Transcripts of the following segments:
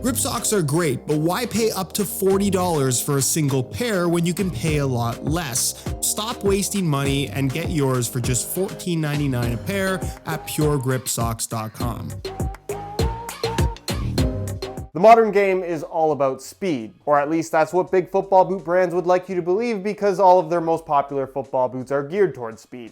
Grip socks are great, but why pay up to $40 for a single pair when you can pay a lot less? Stop wasting money and get yours for just $14.99 a pair at puregripsocks.com. The modern game is all about speed, or at least that's what big football boot brands would like you to believe, because all of their most popular football boots are geared towards speed.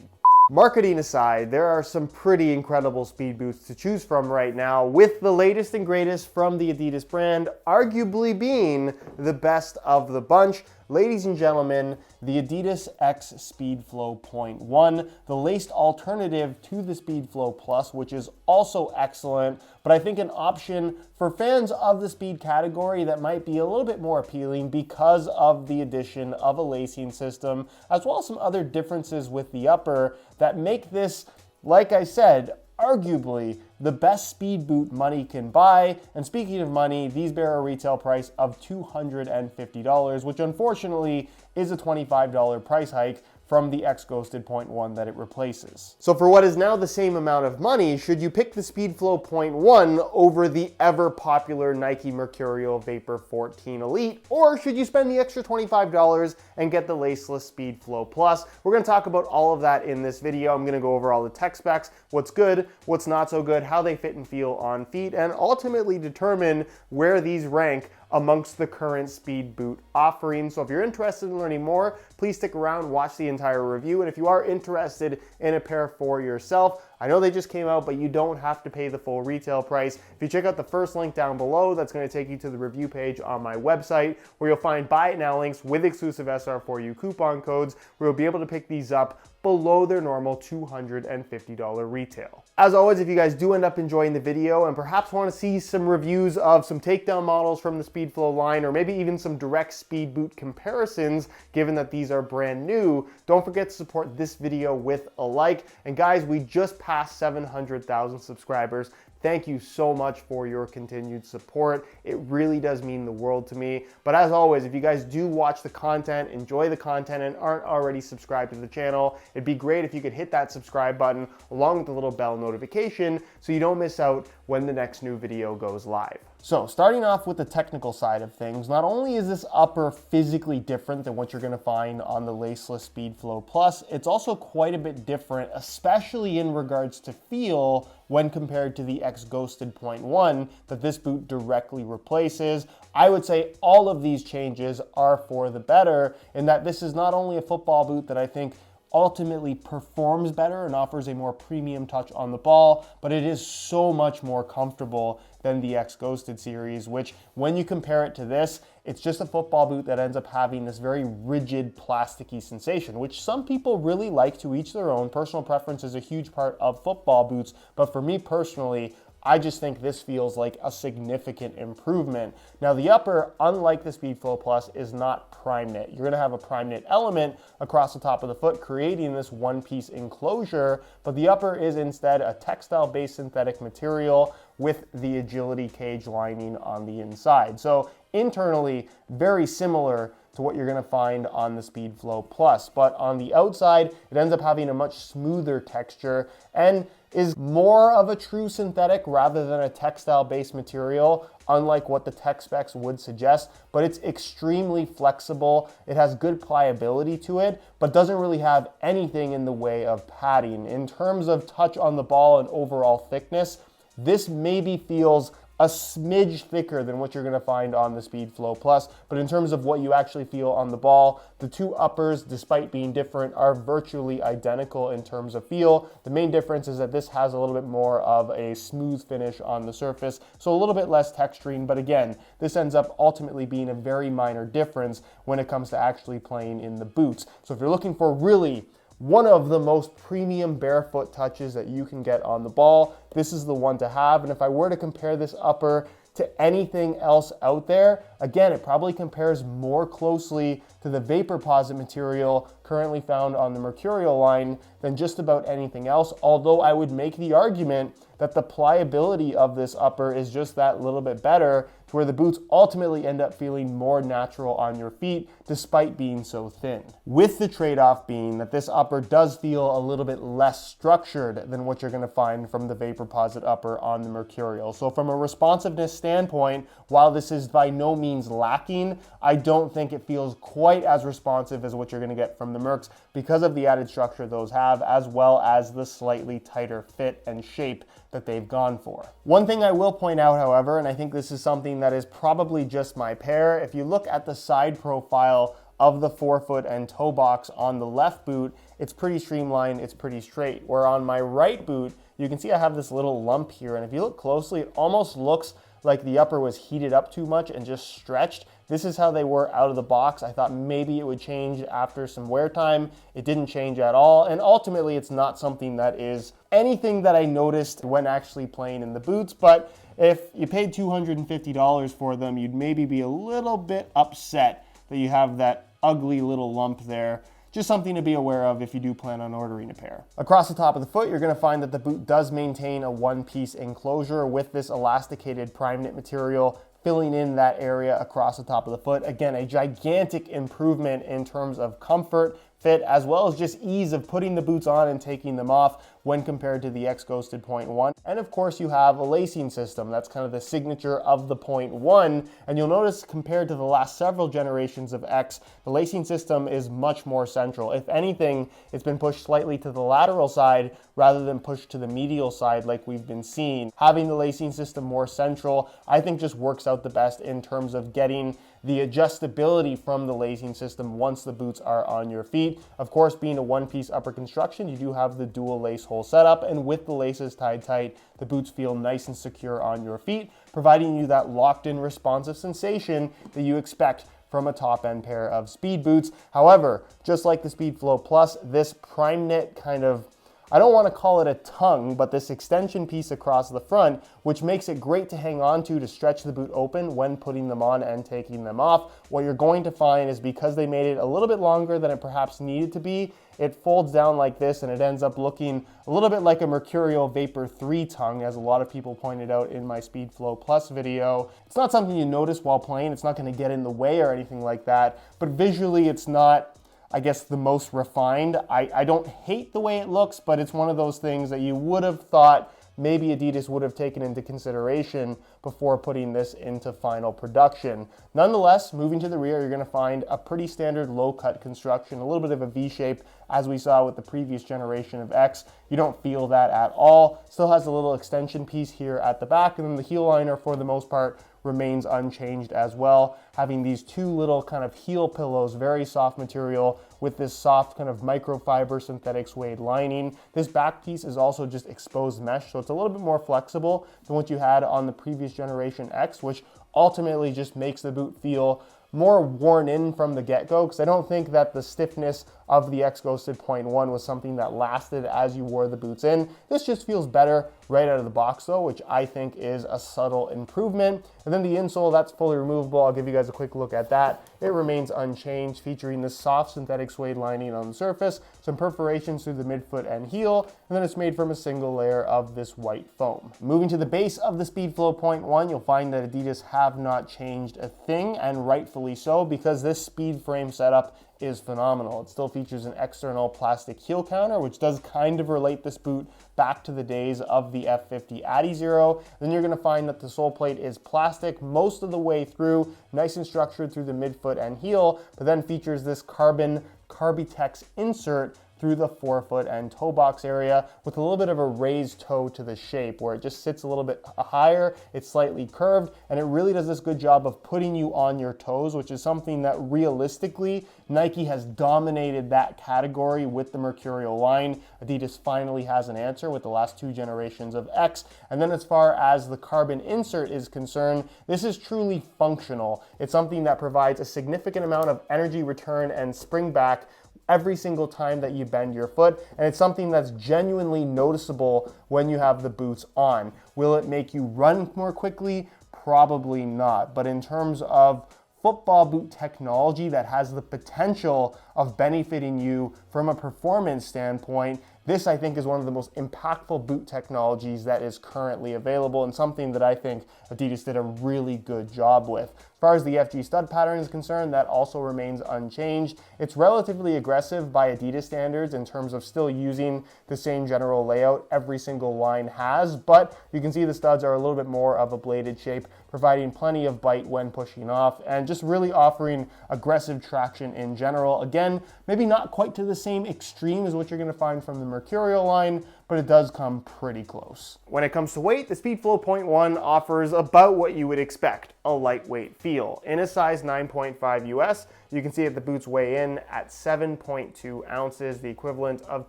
Marketing aside, there are some pretty incredible speed boots to choose from right now, with the latest and greatest from the Adidas brand arguably being the best of the bunch. Ladies and gentlemen, the Adidas X Speedflow.1, the laced alternative to the Speedflow Plus, which is also excellent, but I think an option for fans of the speed category that might be a little bit more appealing because of the addition of a lacing system, as well as some other differences with the upper that make this, like I said, arguably the best speed boot money can buy. And speaking of money, these bear a retail price of $250, which unfortunately is a $25 price hike from the X Ghosted.1 that it replaces. So for what is now the same amount of money, should you pick the Speedflow.1 over the ever popular Nike Mercurial Vapor 14 Elite, or should you spend the extra $25 and get the laceless Speedflow Plus? We're gonna talk about all of that in this video. I'm gonna go over all the tech specs, what's good, what's not so good, how they fit and feel on feet, and ultimately determine where these rank amongst the current speed boot offerings. So if you're interested in learning more, please stick around, watch the entire review. And if you are interested in a pair for yourself, I know they just came out, but you don't have to pay the full retail price. If you check out the first link down below, that's going to take you to the review page on my website, where you'll find buy it now links with exclusive SR4U coupon codes, where you'll be able to pick these up below their normal $250 retail. As always, if you guys do end up enjoying the video and perhaps want to see some reviews of some takedown models from the Speedflow line, or maybe even some direct speed boot comparisons, given that these are brand new, don't forget to support this video with a like. And guys, we just passed 700,000 subscribers. Thank you so much for your continued support. It really does mean the world to me. But as always, if you guys do watch the content, enjoy the content, and aren't already subscribed to the channel, it'd be great if you could hit that subscribe button along with the little bell notification so you don't miss out when the next new video goes live. So starting off with the technical side of things, not only is this upper physically different than what you're going to find on the laceless Speedflow Plus, it's also quite a bit different, especially in regards to feel when compared to the X Ghosted.1 that this boot directly replaces. I would say all of these changes are for the better, in that this is not only a football boot that I think ultimately performs better and offers a more premium touch on the ball, but it is so much more comfortable than the X Ghosted series, which when you compare it to this, it's just a football boot that ends up having this very rigid, plasticky sensation, which some people really like. To each their own. Personal preference is a huge part of football boots, but for me personally, I just think this feels like a significant improvement. Now the upper, unlike the Speedflow Plus, is not prime knit. You're gonna have a prime knit element across the top of the foot, creating this one-piece enclosure, but the upper is instead a textile-based synthetic material with the agility cage lining on the inside. So internally, very similar to what you're gonna find on the Speedflow Plus, but on the outside, it ends up having a much smoother texture and is more of a true synthetic rather than a textile-based material, unlike what the tech specs would suggest, but it's extremely flexible. It has good pliability to it, but doesn't really have anything in the way of padding. In terms of touch on the ball and overall thickness, this maybe feels a smidge thicker than what you're gonna find on the Speedflow Plus, but in terms of what you actually feel on the ball, the two uppers, despite being different, are virtually identical in terms of feel. The main difference is that this has a little bit more of a smooth finish on the surface, so a little bit less texturing, but again, this ends up ultimately being a very minor difference when it comes to actually playing in the boots. So if you're looking for really one of the most premium barefoot touches that you can get on the ball, this is the one to have. And if I were to compare this upper to anything else out there, again, it probably compares more closely to the Vaporposit material currently found on the Mercurial line than just about anything else, although I would make the argument that the pliability of this upper is just that little bit better, to where the boots ultimately end up feeling more natural on your feet despite being so thin. With the trade-off being that this upper does feel a little bit less structured than what you're going to find from the Vaporposit upper on the Mercurial. So from a responsiveness standpoint, while this is by no means lacking, I don't think it feels quite as responsive as what you're going to get from the Mercs because of the added structure those have, as well as the slightly tighter fit and shape that they've gone for. One thing I will point out, however, and I think this is something that is probably just my pair, if you look at the side profile of the forefoot and toe box on the left boot, it's pretty streamlined, it's pretty straight. Where on my right boot, you can see I have this little lump here, and if you look closely, it almost looks like the upper was heated up too much and just stretched. This is how they were out of the box. I thought maybe it would change after some wear time. It didn't change at all, and ultimately it's not something that is anything that I noticed when actually playing in the boots, but if you paid $250 for them, you'd maybe be a little bit upset that you have that ugly little lump there. Just something to be aware of if you do plan on ordering a pair. Across the top of the foot, you're going to find that the boot does maintain a one-piece enclosure with this elasticated prime knit material filling in that area across the top of the foot. Again, a gigantic improvement in terms of comfort, fit, as well as just ease of putting the boots on and taking them off when compared to the X Ghosted.1. And of course you have a lacing system. That's kind of the signature of the .1. And you'll notice compared to the last several generations of X, the lacing system is much more central. If anything, it's been pushed slightly to the lateral side rather than pushed to the medial side like we've been seeing. Having the lacing system more central, I think just works out the best in terms of getting the adjustability from the lacing system once the boots are on your feet. Of course, being a one-piece upper construction, you do have the dual lace hole setup, and with the laces tied tight, the boots feel nice and secure on your feet, providing you that locked-in responsive sensation that you expect from a top-end pair of speed boots. However, just like the Speedflow Plus, this prime knit kind of, I don't want to call it a tongue, but this extension piece across the front, which makes it great to hang on to stretch the boot open when putting them on and taking them off. What you're going to find is because they made it a little bit longer than it perhaps needed to be, it folds down like this and it ends up looking a little bit like a Mercurial Vapor 3 tongue, as a lot of people pointed out in my Speedflow Plus video. It's not something you notice while playing. It's not going to get in the way or anything like that, but visually it's not, I guess, the most refined. I don't hate the way it looks, but it's one of those things that you would have thought maybe Adidas would have taken into consideration before putting this into final production. Nonetheless, moving to the rear, you're going to find a pretty standard low-cut construction, a little bit of a V-shape as we saw with the previous generation of X. You don't feel that at all. Still has a little extension piece here at the back, and then the heel liner for the most part remains unchanged as well, having these two little kind of heel pillows, very soft material with this soft kind of microfiber synthetic suede lining. This back piece is also just exposed mesh, so it's a little bit more flexible than what you had on the previous generation X, which ultimately just makes the boot feel more worn in from the get-go, because I don't think that the stiffness of the X Ghosted.1 was something that lasted as you wore the boots in. This just feels better right out of the box though, which I think is a subtle improvement. And then the insole, that's fully removable. I'll give you guys a quick look at that. It remains unchanged, featuring this soft synthetic suede lining on the surface, some perforations through the midfoot and heel, and then it's made from a single layer of this white foam. Moving to the base of the Speedflow.1, you'll find that Adidas have not changed a thing, and rightfully so, because this speed frame setup is phenomenal. It still features an external plastic heel counter, which does kind of relate this boot back to the days of the F50 Adi Zero. Then you're going to find that the sole plate is plastic most of the way through, nice and structured through the midfoot and heel, but then features this carbon Carbitex insert through the forefoot and toe box area with a little bit of a raised toe to the shape where it just sits a little bit higher, it's slightly curved, and it really does this good job of putting you on your toes, which is something that realistically Nike has dominated that category with the Mercurial line. Adidas finally has an answer with the last two generations of X. And then as far as the carbon insert is concerned, this is truly functional. It's something that provides a significant amount of energy return and spring back every single time that you bend your foot, and it's something that's genuinely noticeable when you have the boots on. Will it make you run more quickly? Probably not, but in terms of football boot technology that has the potential of benefiting you from a performance standpoint, this I think is one of the most impactful boot technologies that is currently available, and something that I think Adidas did a really good job with. As far as the FG stud pattern is concerned, that also remains unchanged. It's relatively aggressive by Adidas standards in terms of still using the same general layout every single line has, but you can see the studs are a little bit more of a bladed shape, providing plenty of bite when pushing off, and just really offering aggressive traction in general. Again, maybe not quite to the same extreme as what you're going to find from the Mercurial line, but it does come pretty close. When it comes to weight, the Speedflow.1 offers about what you would expect, a lightweight feel. In a size 9.5 US, you can see that the boots weigh in at 7.2 ounces, the equivalent of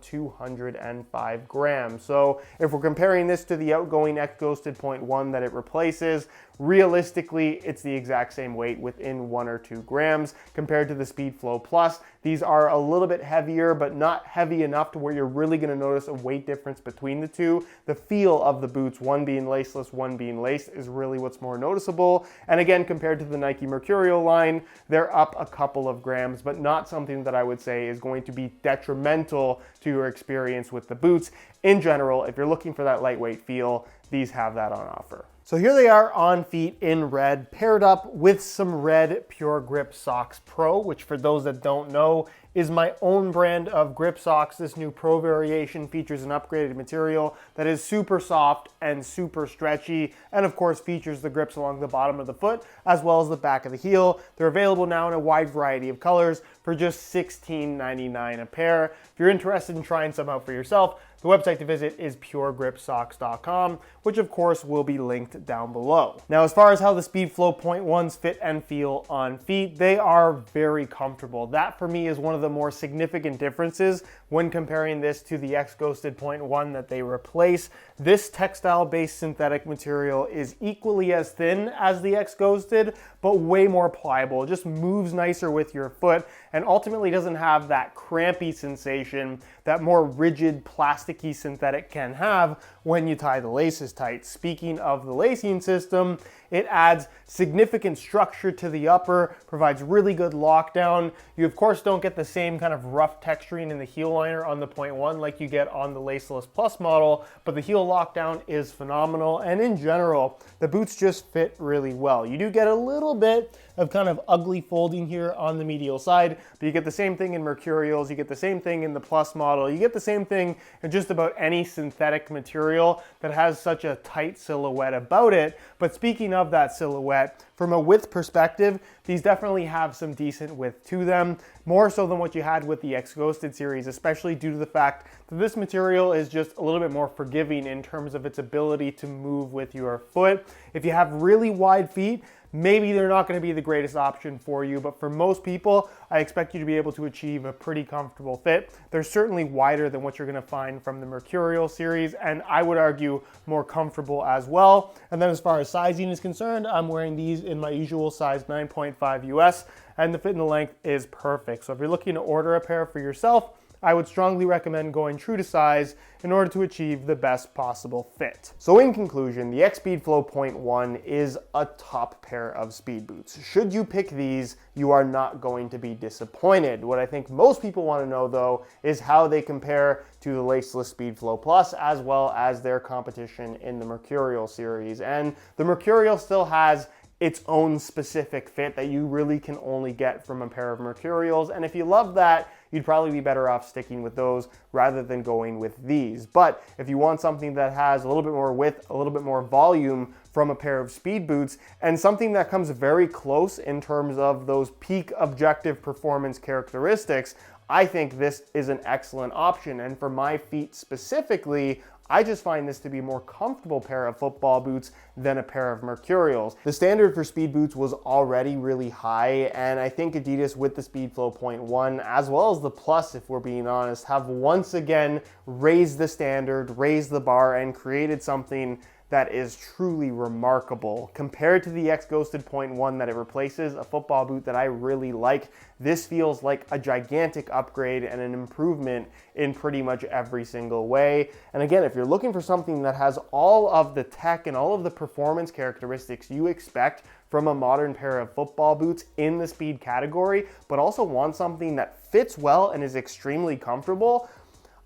205 grams. So if we're comparing this to the outgoing X Ghosted.1 that it replaces, realistically, it's the exact same weight within 1 or 2 grams compared to the Speedflow Plus. These are a little bit heavier, but not heavy enough to where you're really going to notice a weight difference between the two. The feel of the boots, one being laceless, one being laced, is really what's more noticeable. And again, compared to the Nike Mercurial line, they're up a couple of grams, but not something that I would say is going to be detrimental to your experience with the boots. In general, if you're looking for that lightweight feel, these have that on offer. So here they are on feet in red, paired up with some red Pure Grip Socks Pro, which for those that don't know, is my own brand of grip socks. This new Pro variation features an upgraded material that is super soft and super stretchy, and of course features the grips along the bottom of the foot as well as the back of the heel. They're available now in a wide variety of colors for just $16.99 a pair. If you're interested in trying some out for yourself, the website to visit is puregripsocks.com, which of course will be linked down below. Now, as far as how the Speedflow.1s fit and feel on feet, they are very comfortable. That for me is one of the more significant differences when comparing this to the X Ghosted.1 that they replace. This textile-based synthetic material is equally as thin as the X Ghosted, but way more pliable. It just moves nicer with your foot and ultimately doesn't have that crampy sensation that more rigid plasticky synthetic can have when you tie the laces tight. Speaking of the lacing system, it adds significant structure to the upper, provides really good lockdown. You of course don't get the same kind of rough texturing in the heel liner on the .1 like you get on the Laceless Plus model, but the heel lockdown is phenomenal, and in general, the boots just fit really well. You do get a little bit of kind of ugly folding here on the medial side, but you get the same thing in Mercurials, you get the same thing in the Plus model, you get the same thing in just about any synthetic material that has such a tight silhouette about it. But speaking of that silhouette, from a width perspective, these definitely have some decent width to them, more so than what you had with the X Ghosted series, especially due to the fact that this material is just a little bit more forgiving in terms of its ability to move with your foot. If you have really wide feet, maybe they're not going to be the greatest option for you, but for most people, I expect you to be able to achieve a pretty comfortable fit. They're certainly wider than what you're going to find from the Mercurial series, and I would argue more comfortable as well. And then as far as sizing is concerned, I'm wearing these in my usual size 9.5 US, and the fit and the length is perfect. So if you're looking to order a pair for yourself, I would strongly recommend going true to size in order to achieve the best possible fit. So in conclusion, the X Speedflow.1 is a top pair of speed boots. Should you pick these, you are not going to be disappointed. What I think most people want to know though is how they compare to the Laceless Speedflow Plus as well as their competition in the Mercurial series. And the Mercurial still has its own specific fit that you really can only get from a pair of Mercurials. And if you love that, you'd probably be better off sticking with those rather than going with these. But if you want something that has a little bit more width, a little bit more volume from a pair of speed boots, and something that comes very close in terms of those peak objective performance characteristics, I think this is an excellent option. And for my feet specifically, I just find this to be a more comfortable pair of football boots than a pair of Mercurials. The standard for speed boots was already really high, and I think Adidas with the Speedflow.1, as well as the Plus, if we're being honest, have once again raised the standard, raised the bar, and created something that is truly remarkable. Compared to the X Ghosted.1 that it replaces, a football boot that I really like, this feels like a gigantic upgrade and an improvement in pretty much every single way. And again, if you're looking for something that has all of the tech and all of the performance characteristics you expect from a modern pair of football boots in the speed category, but also want something that fits well and is extremely comfortable,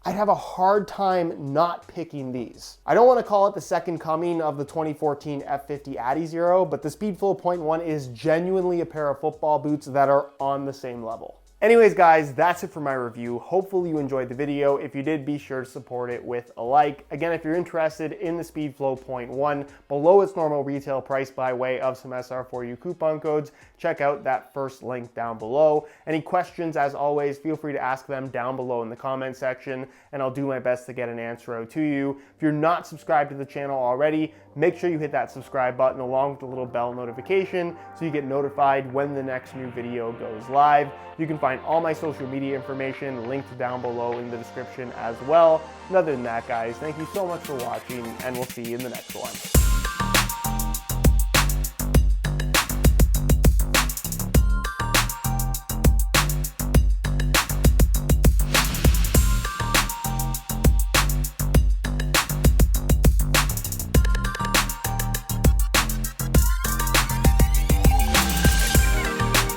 I'd have a hard time not picking these. I don't want to call it the second coming of the 2014 F50 Adi Zero, but the Speedflow.1 is genuinely a pair of football boots that are on the same level. Anyways, guys, that's it for my review. Hopefully you enjoyed the video. If you did, be sure to support it with a like. Again, if you're interested in the Speedflow.1 below its normal retail price by way of some SR4U coupon codes, check out that first link down below. Any questions, as always, feel free to ask them down below in the comment section, and I'll do my best to get an answer out to you. If you're not subscribed to the channel already, make sure you hit that subscribe button along with the little bell notification so you get notified when the next new video goes live. You can find all my social media information linked down below in the description as well. And other than that, guys, thank you so much for watching, and we'll see you in the next one.